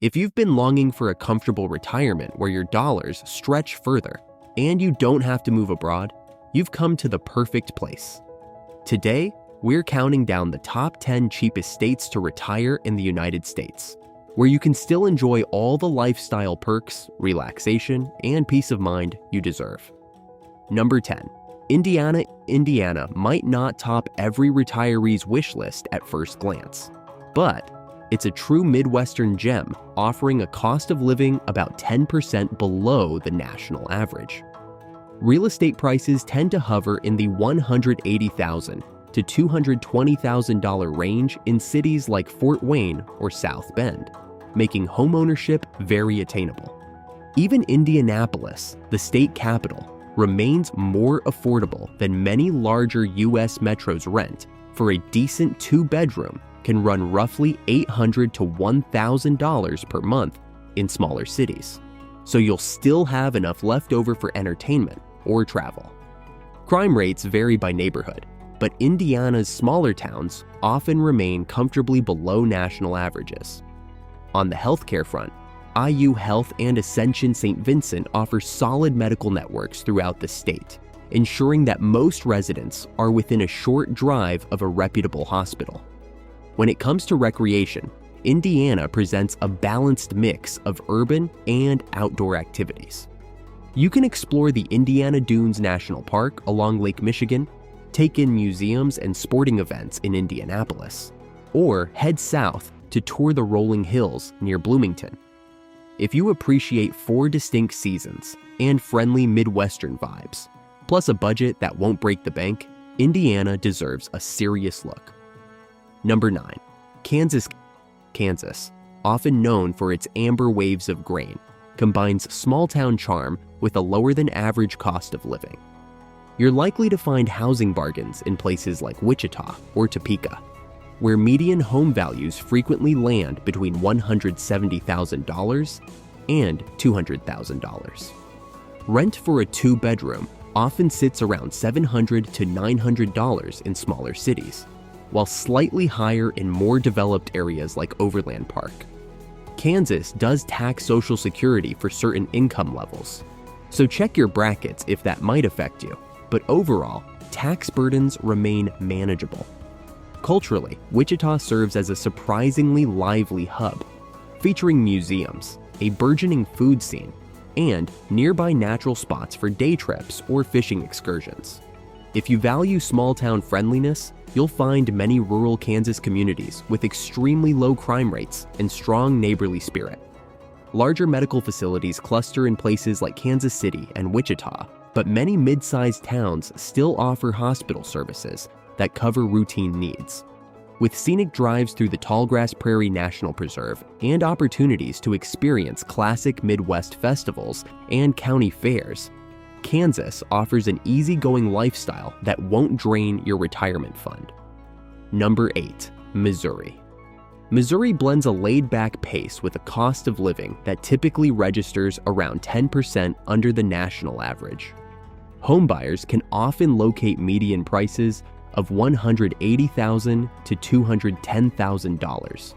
If you've been longing for a comfortable retirement where your dollars stretch further and you don't have to move abroad, you've come to the perfect place. Today, we're counting down the top 10 cheapest states to retire in the United States, where you can still enjoy all the lifestyle perks, relaxation, and peace of mind you deserve. Number 10. Indiana. Indiana might not top every retiree's wish list at first glance, but it's a true Midwestern gem, offering a cost of living about 10% below the national average. Real estate prices tend to hover in the $180,000 to $220,000 range in cities like Fort Wayne or South Bend, making homeownership very attainable. Even Indianapolis, the state capital, remains more affordable than many larger U.S. metros. Rent for a decent two-bedroom can run roughly $800 to $1,000 per month in smaller cities, so you'll still have enough left over for entertainment or travel. Crime rates vary by neighborhood, but Indiana's smaller towns often remain comfortably below national averages. On the healthcare front, IU Health and Ascension St. Vincent offer solid medical networks throughout the state, ensuring that most residents are within a short drive of a reputable hospital. When it comes to recreation, Indiana presents a balanced mix of urban and outdoor activities. You can explore the Indiana Dunes National Park along Lake Michigan, take in museums and sporting events in Indianapolis, or head south to tour the rolling hills near Bloomington. If you appreciate 4 distinct seasons and friendly Midwestern vibes, plus a budget that won't break the bank, Indiana deserves a serious look. Number 9. Kansas. Kansas, often known for its amber waves of grain, combines small-town charm with a lower-than-average cost of living. You're likely to find housing bargains in places like Wichita or Topeka, where median home values frequently land between $170,000 and $200,000. Rent for a two-bedroom often sits around $700 to $900 in smaller cities, while slightly higher in more developed areas like Overland Park. Kansas does tax Social Security for certain income levels, so check your brackets if that might affect you, but overall, tax burdens remain manageable. Culturally, Wichita serves as a surprisingly lively hub, featuring museums, a burgeoning food scene, and nearby natural spots for day trips or fishing excursions. If you value small-town friendliness, you'll find many rural Kansas communities with extremely low crime rates and strong neighborly spirit. Larger medical facilities cluster in places like Kansas City and Wichita, but many mid-sized towns still offer hospital services that cover routine needs. With scenic drives through the Tallgrass Prairie National Preserve and opportunities to experience classic Midwest festivals and county fairs, Kansas offers an easygoing lifestyle that won't drain your retirement fund. Number 8. Missouri. Missouri blends a laid-back pace with a cost of living that typically registers around 10% under the national average. Homebuyers can often locate median prices of $180,000 to $210,000,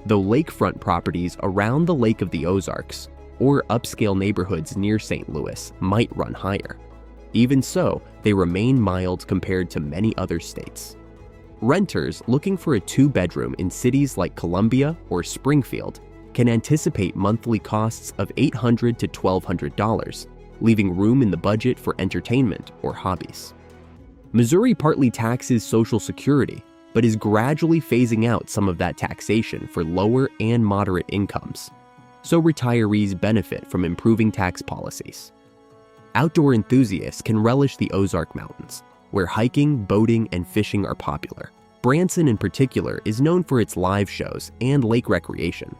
though lakefront properties around the Lake of the Ozarks or upscale neighborhoods near St. Louis might run higher. Even so, they remain mild compared to many other states. Renters looking for a two-bedroom in cities like Columbia or Springfield can anticipate monthly costs of $800 to $1,200, leaving room in the budget for entertainment or hobbies. Missouri partly taxes Social Security, but is gradually phasing out some of that taxation for lower and moderate incomes, so retirees benefit from improving tax policies. Outdoor enthusiasts can relish the Ozark Mountains, where hiking, boating, and fishing are popular. Branson in particular is known for its live shows and lake recreation.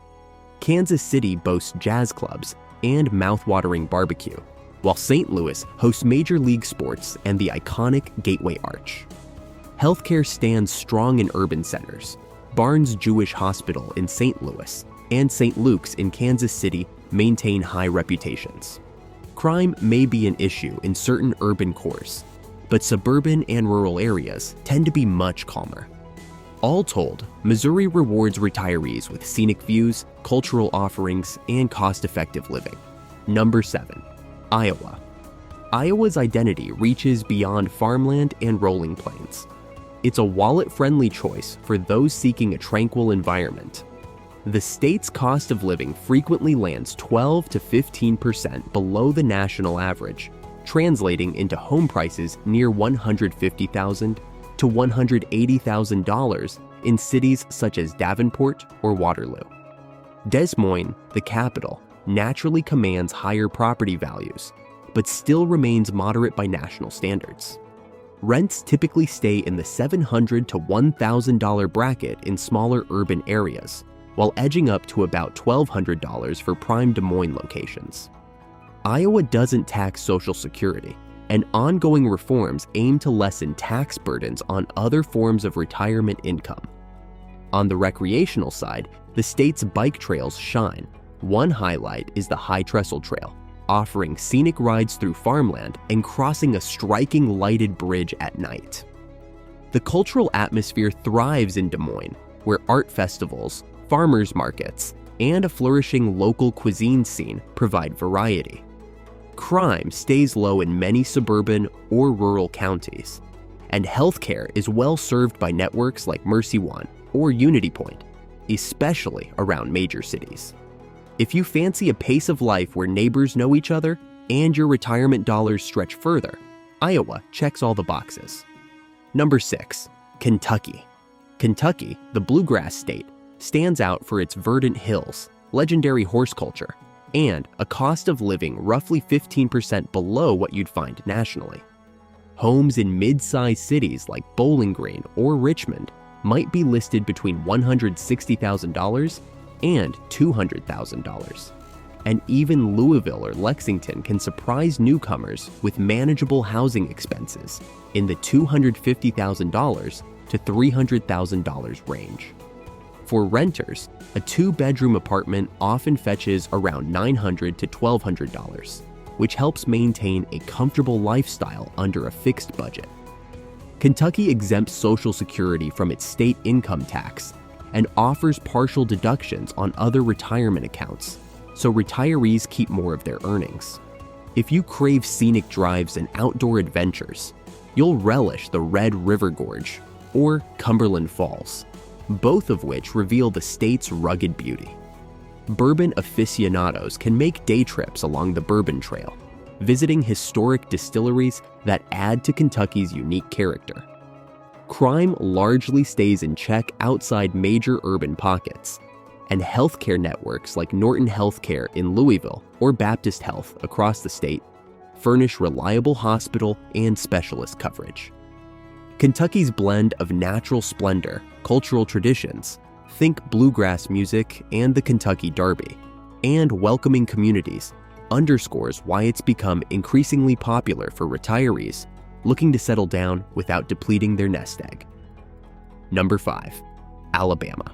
Kansas City boasts jazz clubs and mouth-watering barbecue, while St. Louis hosts major league sports and the iconic Gateway Arch. Healthcare stands strong in urban centers. Barnes Jewish Hospital in St. Louis and St. Luke's in Kansas City maintain high reputations. Crime may be an issue in certain urban cores, but suburban and rural areas tend to be much calmer. All told, Missouri rewards retirees with scenic views, cultural offerings, and cost-effective living. Number 7. Iowa. Iowa's identity reaches beyond farmland and rolling plains. It's a wallet-friendly choice for those seeking a tranquil environment. The state's cost of living frequently lands 12 to 15% below the national average, translating into home prices near $150,000 to $180,000 in cities such as Davenport or Waterloo. Des Moines, the capital, naturally commands higher property values, but still remains moderate by national standards. Rents typically stay in the $700 to $1,000 bracket in smaller urban areas, while edging up to about $1,200 for prime Des Moines locations. Iowa doesn't tax Social Security, and ongoing reforms aim to lessen tax burdens on other forms of retirement income. On the recreational side, the state's bike trails shine. One highlight is the High Trestle Trail, offering scenic rides through farmland and crossing a striking lighted bridge at night. The cultural atmosphere thrives in Des Moines, where art festivals, farmers markets, and a flourishing local cuisine scene provide variety. Crime stays low in many suburban or rural counties, and healthcare is well served by networks like Mercy One or Unity Point, especially around major cities. If you fancy a pace of life where neighbors know each other and your retirement dollars stretch further, Iowa checks all the boxes. Number 6. Kentucky. Kentucky, the bluegrass state, stands out for its verdant hills, legendary horse culture, and a cost of living roughly 15% below what you'd find nationally. Homes in mid-sized cities like Bowling Green or Richmond might be listed between $160,000 and $200,000. And even Louisville or Lexington can surprise newcomers with manageable housing expenses in the $250,000 to $300,000 range. For renters, a 2-bedroom apartment often fetches around $900 to $1,200, which helps maintain a comfortable lifestyle under a fixed budget. Kentucky exempts Social Security from its state income tax and offers partial deductions on other retirement accounts, so retirees keep more of their earnings. If you crave scenic drives and outdoor adventures, you'll relish the Red River Gorge or Cumberland Falls, both of which reveal the state's rugged beauty. Bourbon aficionados can make day trips along the Bourbon Trail, visiting historic distilleries that add to Kentucky's unique character. Crime largely stays in check outside major urban pockets, and healthcare networks like Norton Healthcare in Louisville or Baptist Health across the state furnish reliable hospital and specialist coverage. Kentucky's blend of natural splendor, cultural traditions, think bluegrass music and the Kentucky Derby, and welcoming communities underscores why it's become increasingly popular for retirees looking to settle down without depleting their nest egg. Number 5. Alabama.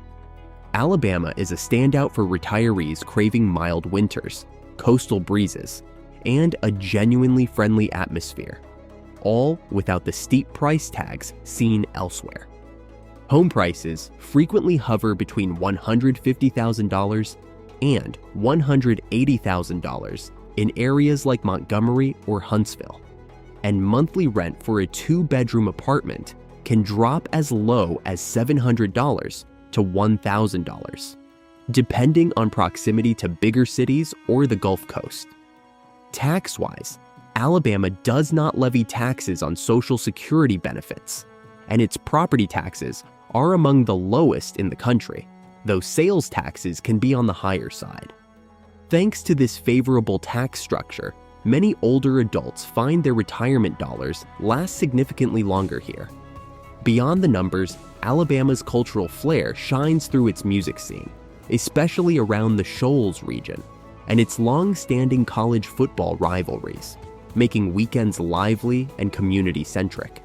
Alabama is a standout for retirees craving mild winters, coastal breezes, and a genuinely friendly atmosphere, all without the steep price tags seen elsewhere. Home prices frequently hover between $150,000 and $180,000 in areas like Montgomery or Huntsville, and monthly rent for a 2-bedroom apartment can drop as low as $700 to $1,000, depending on proximity to bigger cities or the Gulf Coast. Tax-wise, Alabama does not levy taxes on Social Security benefits, and its property taxes are among the lowest in the country, though sales taxes can be on the higher side. Thanks to this favorable tax structure, many older adults find their retirement dollars last significantly longer here. Beyond the numbers, Alabama's cultural flair shines through its music scene, especially around the Shoals region, and its long-standing college football rivalries, making weekends lively and community-centric.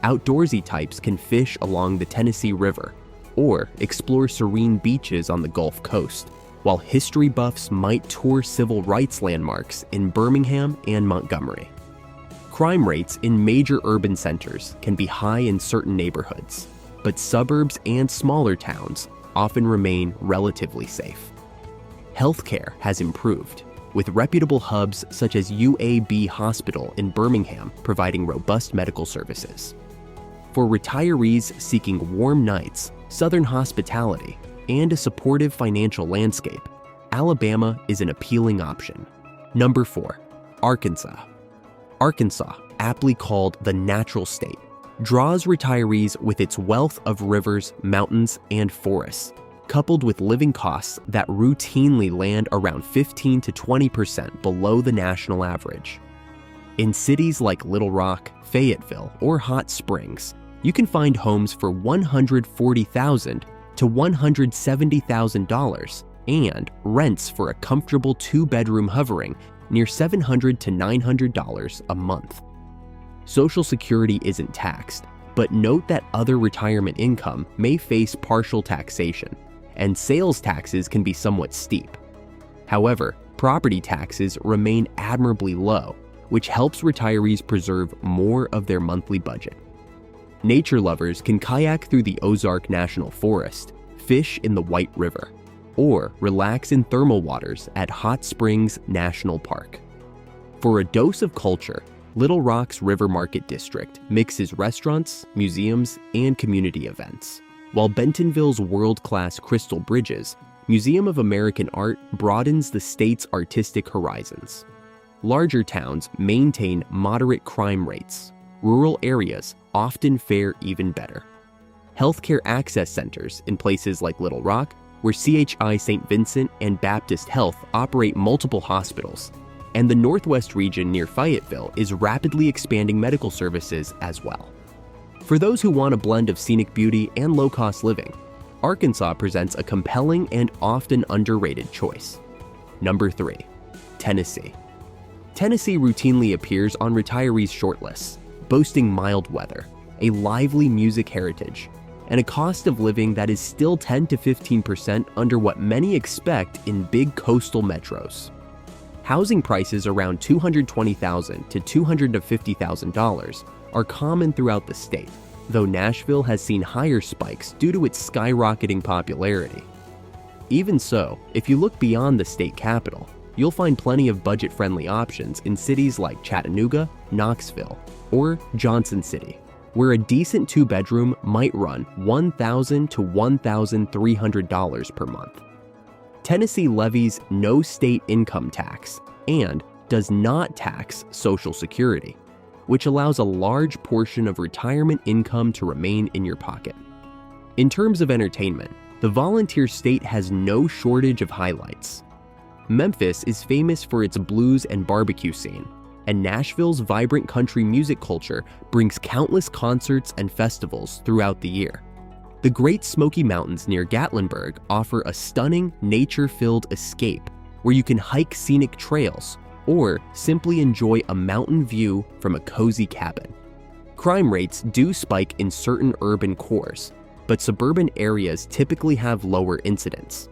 Outdoorsy types can fish along the Tennessee River or explore serene beaches on the Gulf Coast, while history buffs might tour civil rights landmarks in Birmingham and Montgomery. Crime rates in major urban centers can be high in certain neighborhoods, but suburbs and smaller towns often remain relatively safe. Healthcare has improved, with reputable hubs such as UAB Hospital in Birmingham providing robust medical services. For retirees seeking warm nights, southern hospitality, and a supportive financial landscape, Alabama is an appealing option. Number 4. Arkansas. Arkansas, aptly called the natural state, draws retirees with its wealth of rivers, mountains, and forests, coupled with living costs that routinely land around 15 to 20% below the national average. In cities like Little Rock, Fayetteville, or Hot Springs, you can find homes for $140,000 to $170,000 and rents for a comfortable 2-bedroom hovering near $700 to $900 a month. Social Security isn't taxed, but note that other retirement income may face partial taxation, and sales taxes can be somewhat steep. However, property taxes remain admirably low, which helps retirees preserve more of their monthly budget. Nature lovers can kayak through the Ozark National Forest, fish in the White River, or relax in thermal waters at Hot Springs National Park. For a dose of culture, Little Rock's River Market District mixes restaurants, museums, and community events, while Bentonville's world-class Crystal Bridges Museum of American Art broadens the state's artistic horizons. Larger towns maintain moderate crime rates. Rural areas often fare even better. Healthcare access centers in places like Little Rock, where CHI St. Vincent and Baptist Health operate multiple hospitals, and the Northwest region near Fayetteville is rapidly expanding medical services as well. For those who want a blend of scenic beauty and low-cost living, Arkansas presents a compelling and often underrated choice. Number 3. Tennessee. Tennessee routinely appears on retirees' shortlists, boasting mild weather, a lively music heritage, and a cost of living that is still 10 to 15% under what many expect in big coastal metros. Housing prices around $220,000 to $250,000 are common throughout the state, though Nashville has seen higher spikes due to its skyrocketing popularity. Even so, if you look beyond the state capital, you'll find plenty of budget-friendly options in cities like Chattanooga, Knoxville, or Johnson City, where a decent 2-bedroom might run $1,000 to $1,300 per month. Tennessee levies no state income tax and does not tax Social Security, which allows a large portion of retirement income to remain in your pocket. In terms of entertainment, the volunteer state has no shortage of highlights. Memphis is famous for its blues and barbecue scene, and Nashville's vibrant country music culture brings countless concerts and festivals throughout the year. The Great Smoky Mountains near Gatlinburg offer a stunning, nature-filled escape where you can hike scenic trails or simply enjoy a mountain view from a cozy cabin. Crime rates do spike in certain urban cores, but suburban areas typically have lower incidence.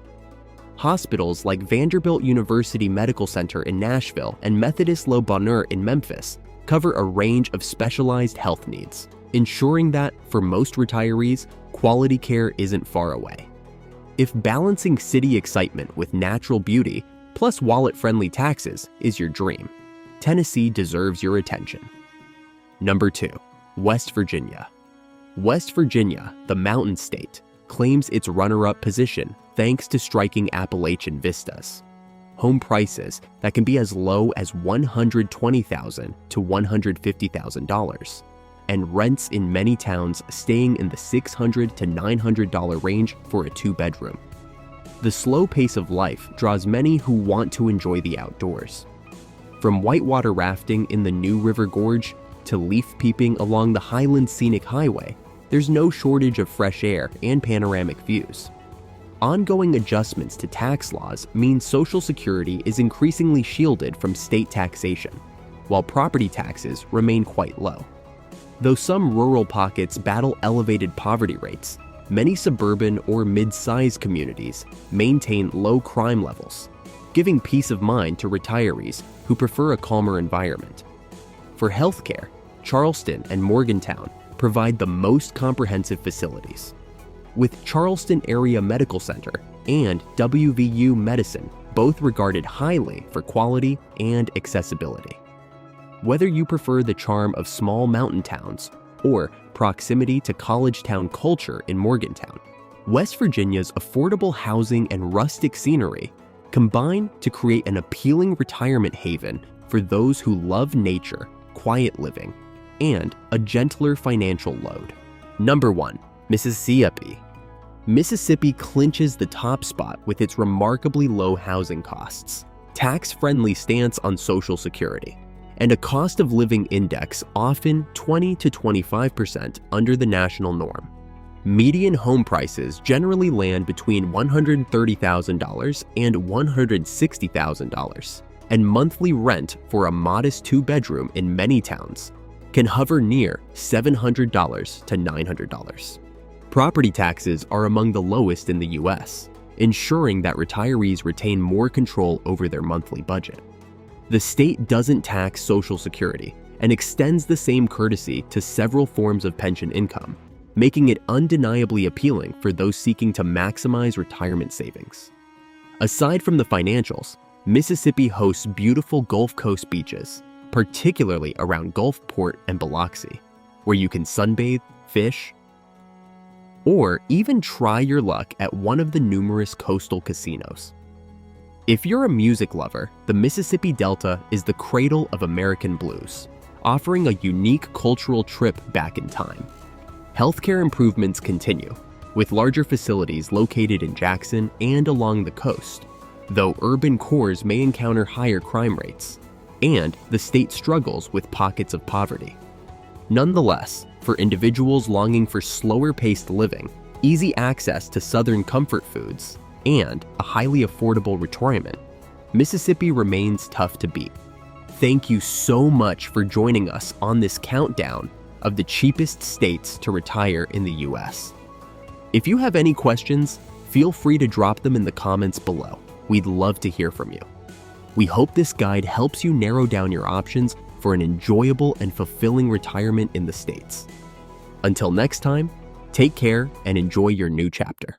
Hospitals like Vanderbilt University Medical Center in Nashville and Methodist Le Bonheur in Memphis cover a range of specialized health needs, ensuring that, for most retirees, quality care isn't far away. If balancing city excitement with natural beauty plus wallet-friendly taxes is your dream, Tennessee deserves your attention. Number 2. West Virginia. West Virginia, the Mountain State, claims its runner-up position thanks to striking Appalachian vistas. Home prices that can be as low as $120,000 to $150,000, and rents in many towns staying in the $600 to $900 range for a 2-bedroom. The slow pace of life draws many who want to enjoy the outdoors. From whitewater rafting in the New River Gorge to leaf peeping along the Highland Scenic Highway, there's no shortage of fresh air and panoramic views. Ongoing adjustments to tax laws mean Social Security is increasingly shielded from state taxation, while property taxes remain quite low. Though some rural pockets battle elevated poverty rates, many suburban or mid-sized communities maintain low crime levels, giving peace of mind to retirees who prefer a calmer environment. For healthcare, Charleston and Morgantown provide the most comprehensive facilities, with Charleston Area Medical Center and WVU Medicine both regarded highly for quality and accessibility. Whether you prefer the charm of small mountain towns or proximity to college town culture in Morgantown, West Virginia's affordable housing and rustic scenery combine to create an appealing retirement haven for those who love nature, quiet living, and a gentler financial load. Number 1. Mississippi. Mississippi clinches the top spot with its remarkably low housing costs, tax-friendly stance on Social Security, and a cost of living index often 20 to 25% under the national norm. Median home prices generally land between $130,000 and $160,000, and monthly rent for a modest two-bedroom in many towns can hover near $700 to $900. Property taxes are among the lowest in the US, ensuring that retirees retain more control over their monthly budget. The state doesn't tax Social Security and extends the same courtesy to several forms of pension income, making it undeniably appealing for those seeking to maximize retirement savings. Aside from the financials, Mississippi hosts beautiful Gulf Coast beaches, particularly around Gulfport and Biloxi, where you can sunbathe, fish, or even try your luck at one of the numerous coastal casinos. If you're a music lover, the Mississippi Delta is the cradle of American blues, offering a unique cultural trip back in time. Healthcare improvements continue, with larger facilities located in Jackson and along the coast, though urban cores may encounter higher crime rates, and the state struggles with pockets of poverty. Nonetheless, for individuals longing for slower-paced living, easy access to Southern comfort foods, and a highly affordable retirement, Mississippi remains tough to beat. Thank you so much for joining us on this countdown of the cheapest states to retire in the US. If you have any questions, feel free to drop them in the comments below. We'd love to hear from you. We hope this guide helps you narrow down your options for an enjoyable and fulfilling retirement in the States. Until next time, take care and enjoy your new chapter.